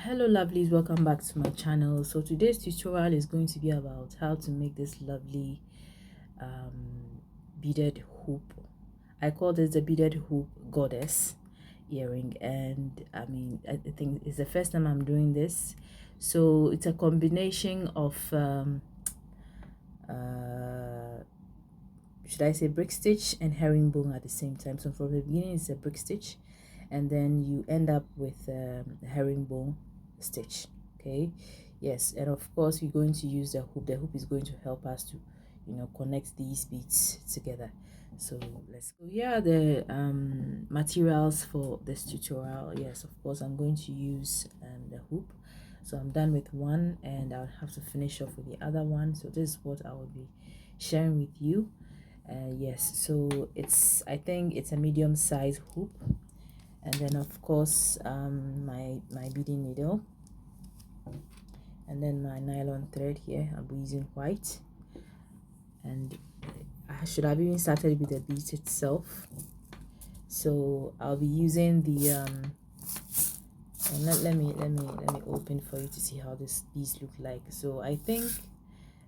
Hello lovelies, welcome back to my channel. So today's tutorial is going to be about how to make this lovely beaded hoop. I call this the beaded hoop goddess earring, and I think it's the first time I'm doing this. So it's a combination of should I say brick stitch and herringbone at the same time. So from the beginning it's a brick stitch, and then you end up with herringbone stitch. Okay, yes, and of course we're going to use the hoop is going to help us to connect these beads together. So let's go. Here are the materials for this tutorial. Yes, of course I'm going to use the hoop. So I'm done with one and I'll have to finish off with the other one. So this is what I will be sharing with you. Yes, so I think it's a medium size hoop, and then of course my beading needle, and then my nylon thread. Here I'll be using white, and I should have even started with the bead itself. So I'll be using the and let me open for you to see how these look like. So I think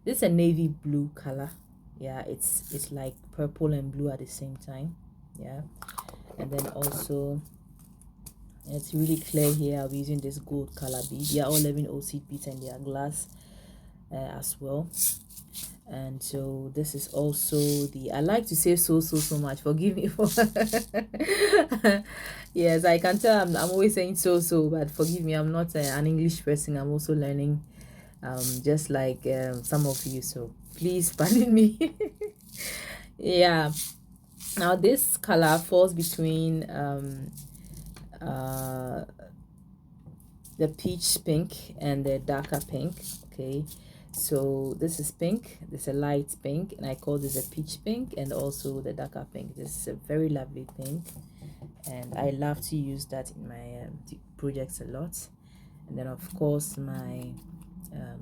this is a navy blue color. Yeah, it's like purple and blue at the same time. Yeah, and then also it's really clear here. I'll be using this gold color bead. They are all 11 seed beads and they are glass as well. And so this is also the, I like to say so much, forgive me for yes, I can tell I'm always saying so, but forgive me, I'm not an English person. I'm also learning just like some of you, so please pardon me. Yeah, now this color falls between the peach pink and the darker pink. Okay, so this is pink, this is a light pink, and I call this a peach pink, and also the darker pink. This is a very lovely pink, and I love to use that in my projects a lot. And then of course my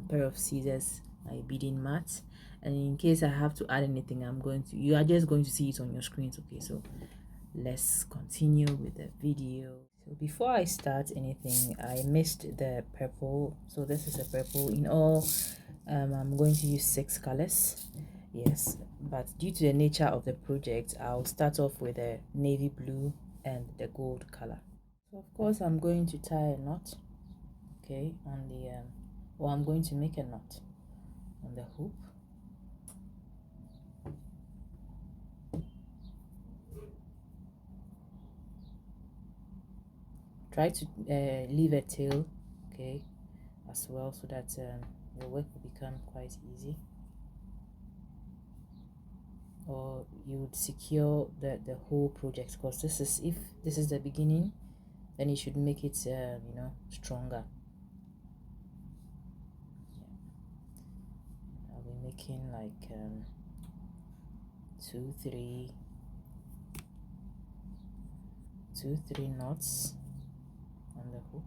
pair of scissors, my beading mat, and in case I have to add anything, you are just going to see it on your screens. Okay, so let's continue with the video. So before I start anything, I missed the purple. So this is a purple. In all, I'm going to use 6 colors. Yes, but due to the nature of the project, I'll start off with the navy blue and the gold color. So of course I'm going to tie a knot, okay, on the or I'm going to make a knot on the hoop. Try to leave a tail, okay, as well, so that your work will become quite easy, or you would secure the whole project, because if this is the beginning, then you should make it stronger. I'll be making like 2-3 knots on the hoop.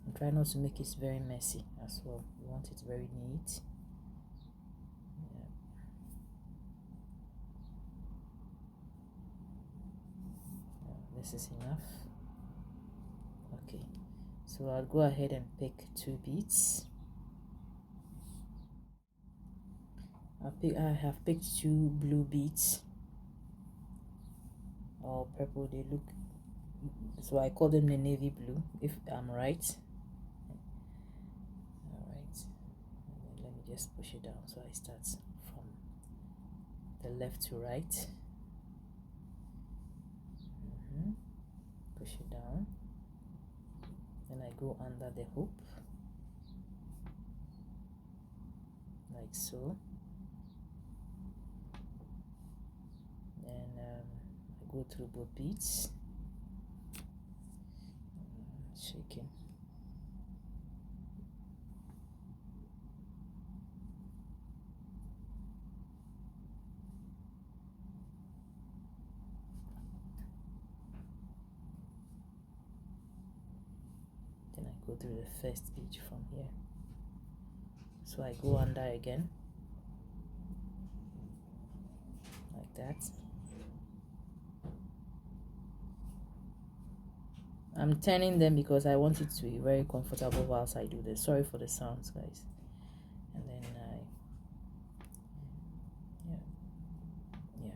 And try not to make it very messy as well. You want it very neat. This is enough. Okay, so I'll go ahead and pick 2 beads. I have picked 2 blue beads, or purple, they look, so I call them the navy blue, if I'm right. All right, and then let me just push it down, so I start from the left to right. Push it down, then I go under the hoop like so. Then I go through both beads, shaking. Then I go through the first bead from here, so I go under again like that. I'm turning them because I want it to be very comfortable whilst I do this. Sorry for the sounds, guys. And then yeah.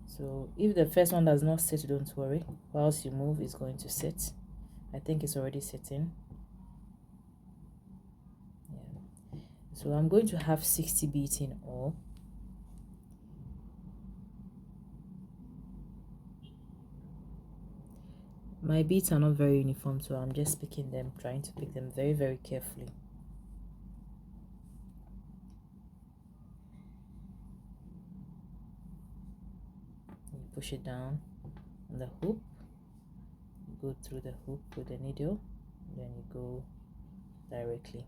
So if the first one does not sit, don't worry. Whilst you move, it's going to sit. I think it's already sitting. Yeah. So I'm going to have 60 beads in all. My beads are not very uniform, so I'm just picking them, trying to pick them very, very carefully. You push it down on the hoop, you go through the hoop with the needle, then you go directly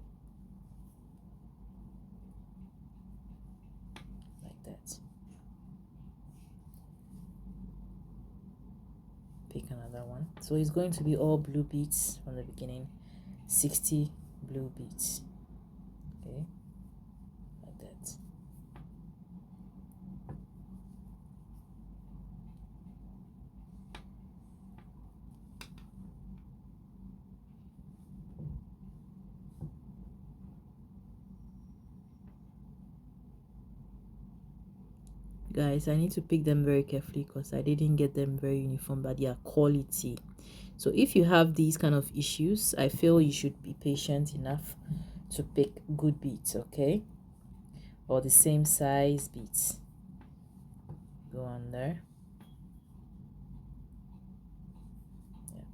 like that. Pick another one. So it's going to be all blue beads from the beginning, 60 blue beads. Okay, like that. Guys, I need to pick them very carefully because I didn't get them very uniform, but they are quality. So if you have these kind of issues, I feel you should be patient enough to pick good beads, okay? Or the same size beads. Go on there. Yeah.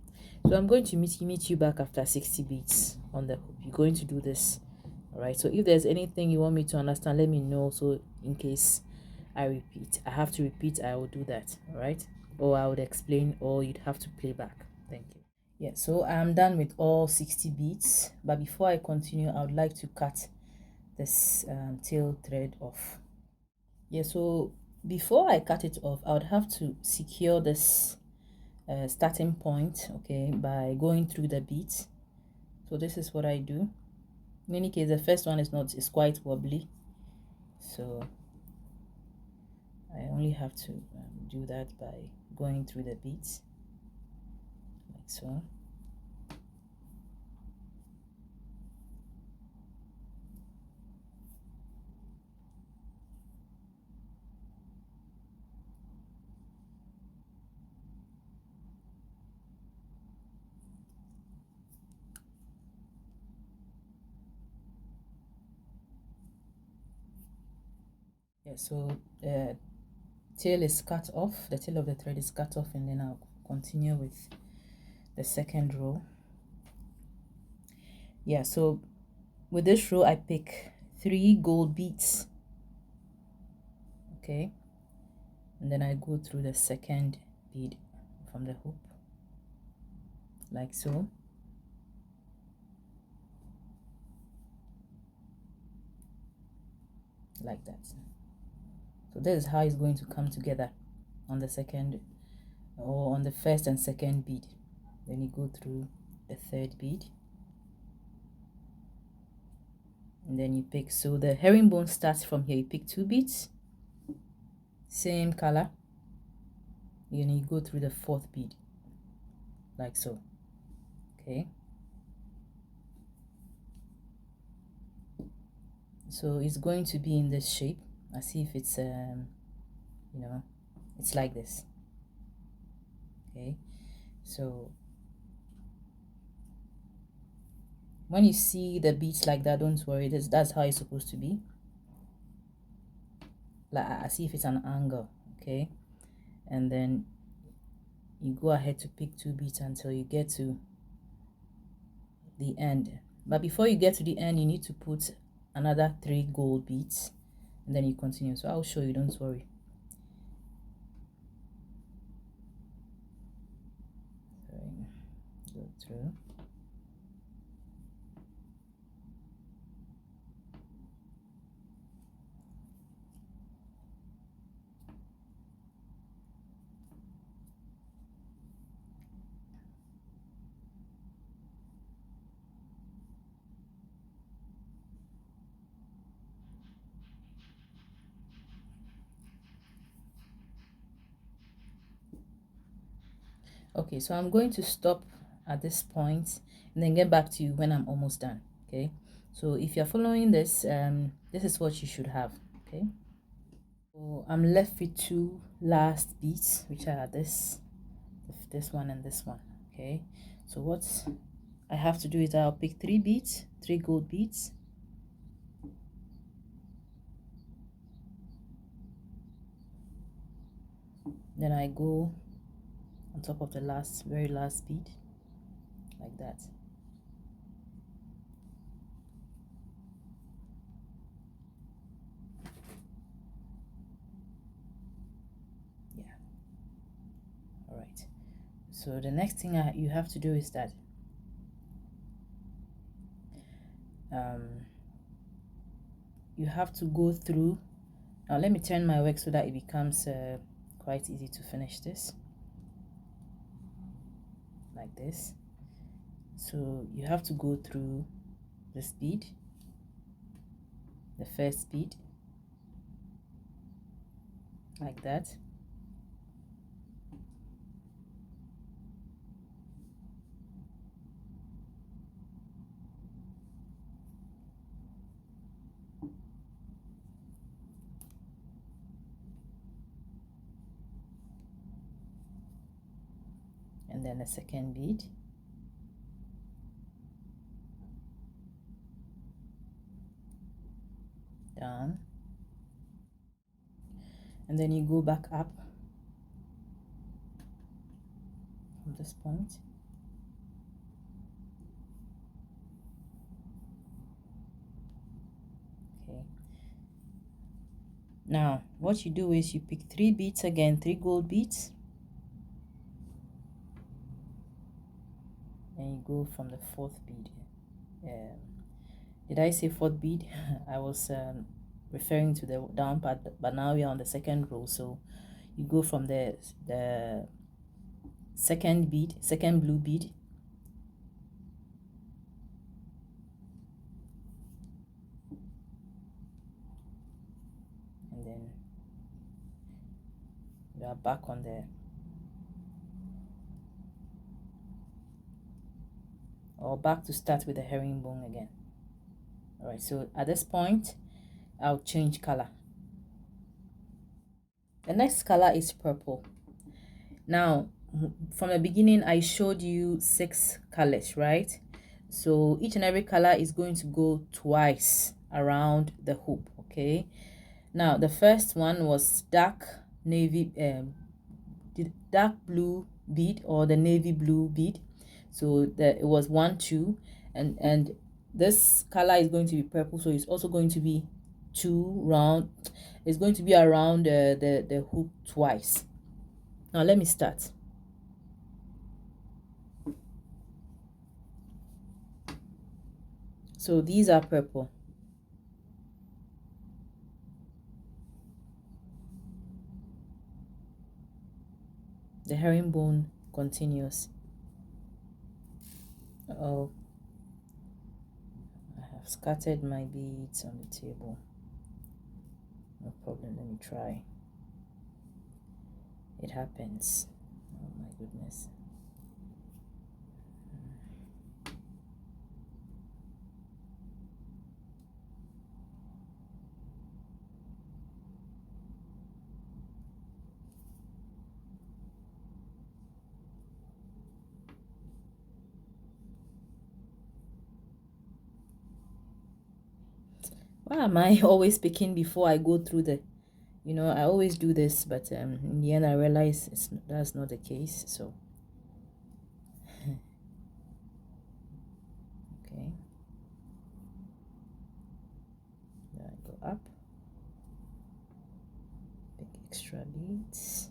So I'm going to meet you back after 60 beads on the hoop. You're going to do this. All right. So if there's anything you want me to understand, let me know. So in case I repeat, I have to repeat, I will do that. All right. Or I would explain, or you'd have to play back. Thank you. Yeah, so I'm done with all 60 beads, but before I continue, I would like to cut this tail thread off. Yeah, so before I cut it off, I would have to secure this starting point, okay, by going through the beads. So this is what I do. In any case, the first one is quite wobbly, so I only have to do that by going through the beads like so. Yeah, so tail is cut off, the tail of the thread is cut off, and then I'll continue with the second row. Yeah, so with this row I pick 3 gold beads, okay, and then I go through the second bead from the hoop like so. Like that. So this is how it's going to come together on the second, or on the first and second bead. Then you go through the third bead, and then you pick, so the herringbone starts from here. You pick 2 beads, same color, and you go through the fourth bead like so. Okay, so it's going to be in this shape, as if it's you know, it's like this. Okay, so when you see the beads like that, don't worry, that's how it's supposed to be, like as if it's an angle. Okay, and then you go ahead to pick 2 beads until you get to the end. But before you get to the end, you need to put another 3 gold beads, and then you continue. So I'll show you, don't worry. Go through. Okay, so I'm going to stop at this point and then get back to you when I'm almost done. Okay, so if you're following this, this is what you should have. Okay, so I'm left with two last beads, which are this one and this one. Okay, so what I have to do is I'll pick three beads, three gold beads. Then I go on top of the very last bead, like that. Yeah. All right. So the next thing you have to do is that you have to go through. Now let me turn my work so that it becomes quite easy to finish this, like this. So you have to go through this bead, the first bead, like that. And then the second bead, down, and then you go back up from this point. Okay, now what you do is you pick three beads again, three gold beads, and you go from the fourth bead. Did I say fourth bead? I was referring to the down part, but now we are on the second row, so you go from the second bead, second blue bead, and then we are back on the back to start with the herringbone again. All right, so at this point I'll change color. The next color is purple. Now from the beginning I showed you 6 colors, right? So each and every color is going to go twice around the hoop. Okay, now the first one was dark navy, the dark blue bead or the navy blue bead. So it was 1 2, and this color is going to be purple, so it's also going to be 2 round. It's going to be around the hoop twice. Now let me start. So these are purple. The herringbone continues. Oh, I have scattered my beads on the table. No problem, let me try. It happens. Oh my goodness. Why am I always picking before I go through the, I always do this, but in the end I realize that's not the case. So okay, then I go up, pick extra beads.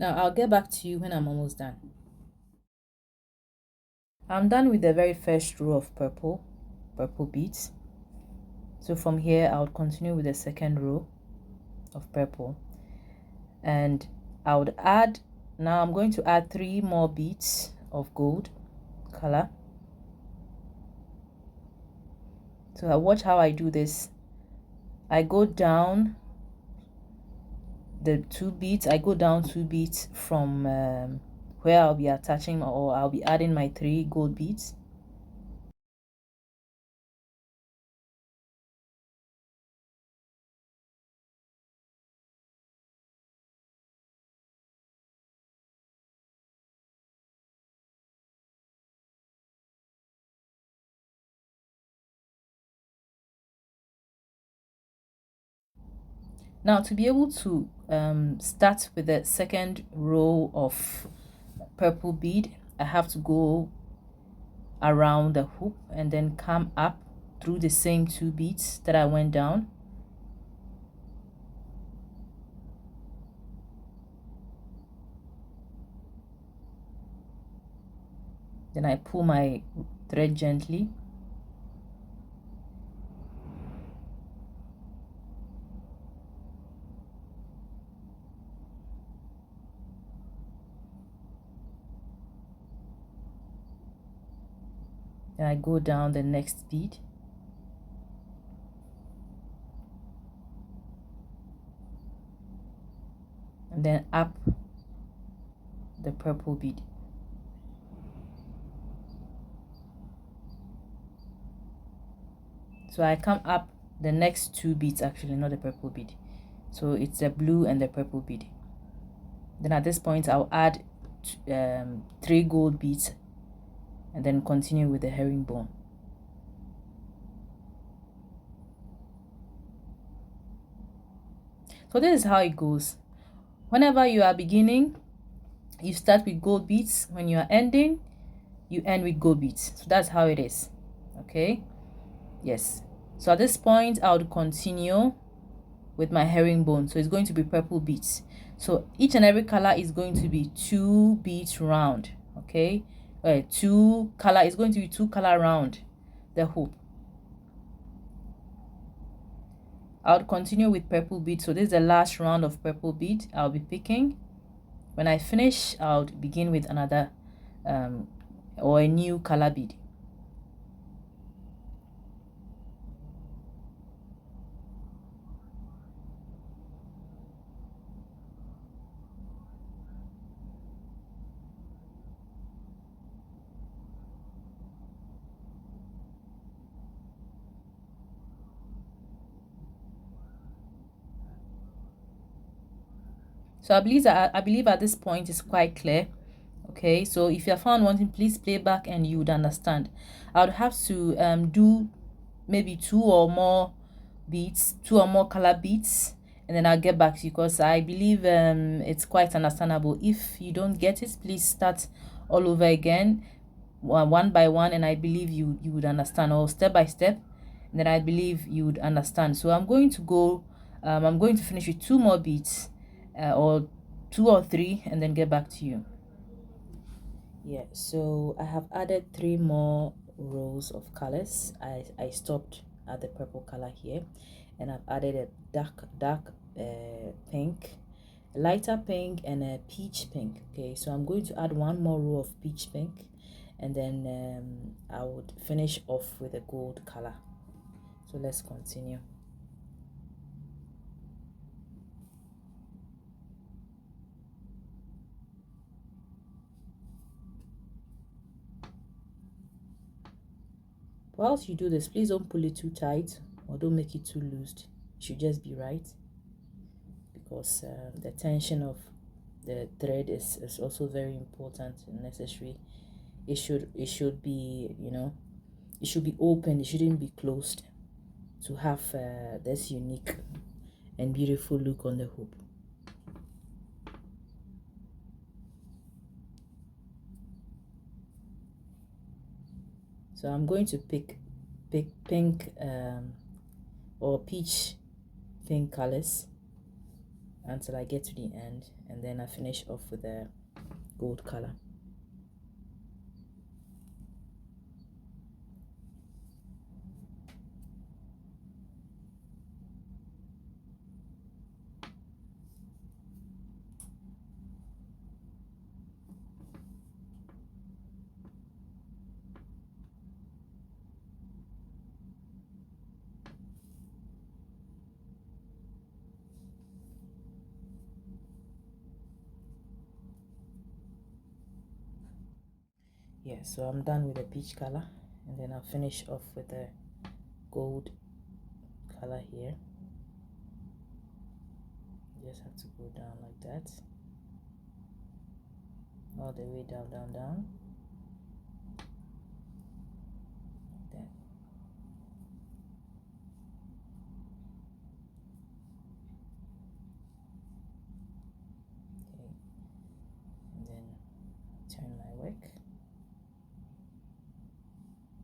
Now I'll get back to you when I'm almost done. I'm done with the very first row of purple beads. So from here I'll continue with the second row of purple, and I would add, now I'm going to add 3 more beads of gold color. So watch how I do this. I go down the 2 beads, I go down 2 beads from where I'll be attaching, or I'll be adding my 3 gold beads. Now to be able to start with the second row of purple bead, I have to go around the hoop and then come up through the same 2 beads that I went down. Then I pull my thread gently. Then I go down the next bead. And then up the purple bead. So I come up the next 2 beads, actually, not the purple bead. So it's the blue and the purple bead. Then at this point I'll add 3 gold beads and then continue with the herringbone. So this is how it goes. Whenever you are beginning, you start with gold beads. When you are ending, you end with gold beads. So that's how it is. Okay, yes. So at this point I would continue with my herringbone. So it's going to be purple beads. So each and every color is going to be 2 beads round. Okay, 2 color is going to be 2 color round the hoop. I'll continue with purple bead. So this is the last round of purple bead I'll be picking. When I finish, I'll begin with another or a new color bead. So I believe at this point is quite clear. Okay, so if you are found wanting, please play back and you would understand. I would have to do maybe 2 or more beads, 2 or more color beads, and then I'll get back to you, because I believe it's quite understandable. If you don't get it, please start all over again, one by one, and I believe you would understand, or step by step, and then I believe you would understand. So I'm going to finish with 2 more beads, or 2 or 3, and then get back to you. Yeah, so I have added 3 more rows of colors. I stopped at the purple color here, and I've added a dark pink, a lighter pink, and a peach pink. Okay, so I'm going to add 1 more row of peach pink, and then I would finish off with a gold color. So let's continue. Whilst you do this, please don't pull it too tight or don't make it too loose. It should just be right, because the tension of the thread is also very important and necessary. It should be, it should be open. It shouldn't be closed, to have this unique and beautiful look on the hoop. So I'm going to pick pink or peach pink colors, until I get to the end, and then I finish off with the gold color. Yeah, so I'm done with the peach color, and then I'll finish off with the gold color here. You just have to go down like that, all the way down, down, down, like that. Okay, and then turn my work,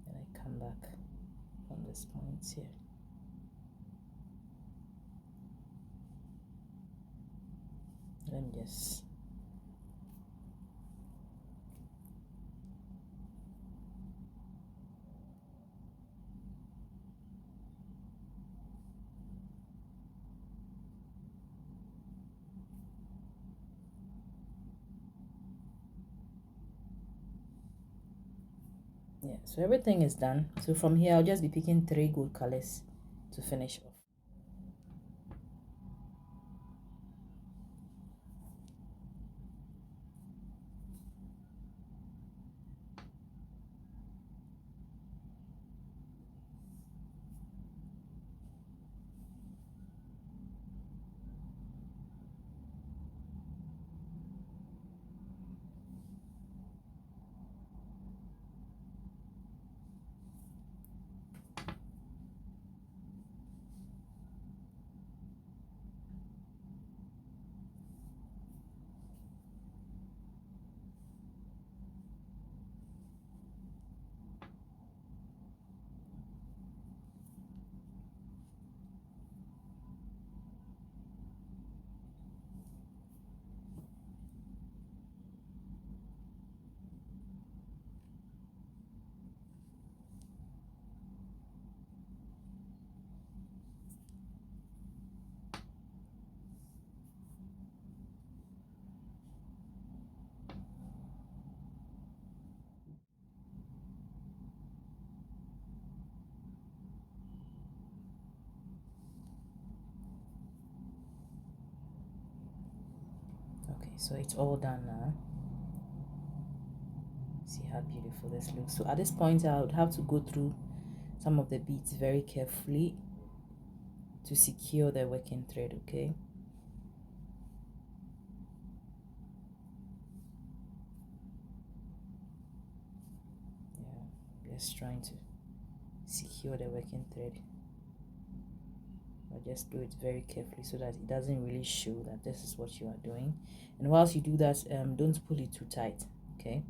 and I come back from this point here. Let me just yeah, so everything is done. So from here I'll just be picking 3 gold colors to finish off. Okay, so it's all done now. See how beautiful this looks. So at this point I would have to go through some of the beads very carefully to secure the working thread. Okay, yeah, just trying to secure the working thread, but just do it very carefully so that it doesn't really show that this is what you are doing. And whilst you do that, don't pull it too tight. Okay,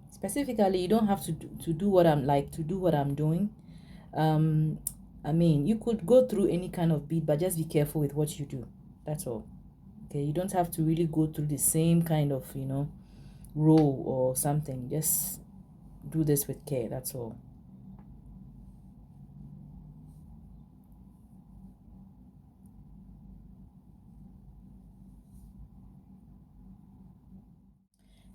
specifically you don't have to do what I'm doing. I mean, you could go through any kind of bead, but just be careful with what you do. That's all. Okay, you don't have to really go through the same kind of, row or something. Just do this with care. That's all.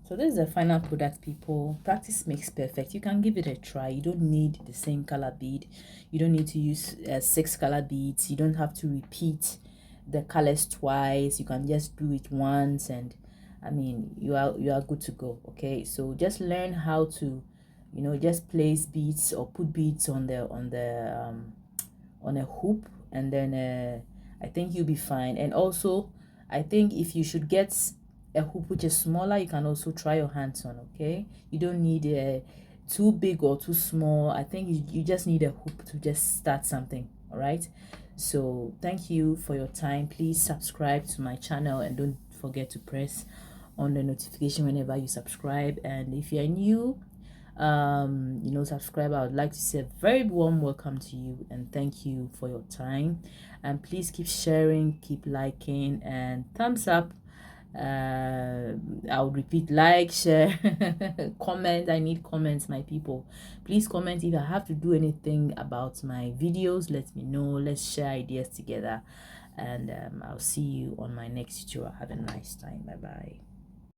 So this is the final product, people. Practice makes perfect. You can give it a try. You don't need the same color bead. You don't need to use 6 color beads. You don't have to repeat the colors twice. You can just do it once, and I mean, you are good to go. Okay, so just learn how to, just place beads or put beads on a hoop, and then I think you'll be fine. And also, I think if you should get a hoop which is smaller, you can also try your hands on. Okay, you don't need a too big or too small. I think you just need a hoop to just start something. All right, so thank you for your time. Please subscribe to my channel and don't forget to press on the notification whenever you subscribe. And if you're new, subscribe, I would like to say a very warm welcome to you and thank you for your time. And please keep sharing, keep liking, and thumbs up. I'll repeat: like, share, comment. I need comments, my people. Please comment. If I have to do anything about my videos, let me know. Let's share ideas together, and I'll see you on my next tutorial. Have a nice time. Bye bye.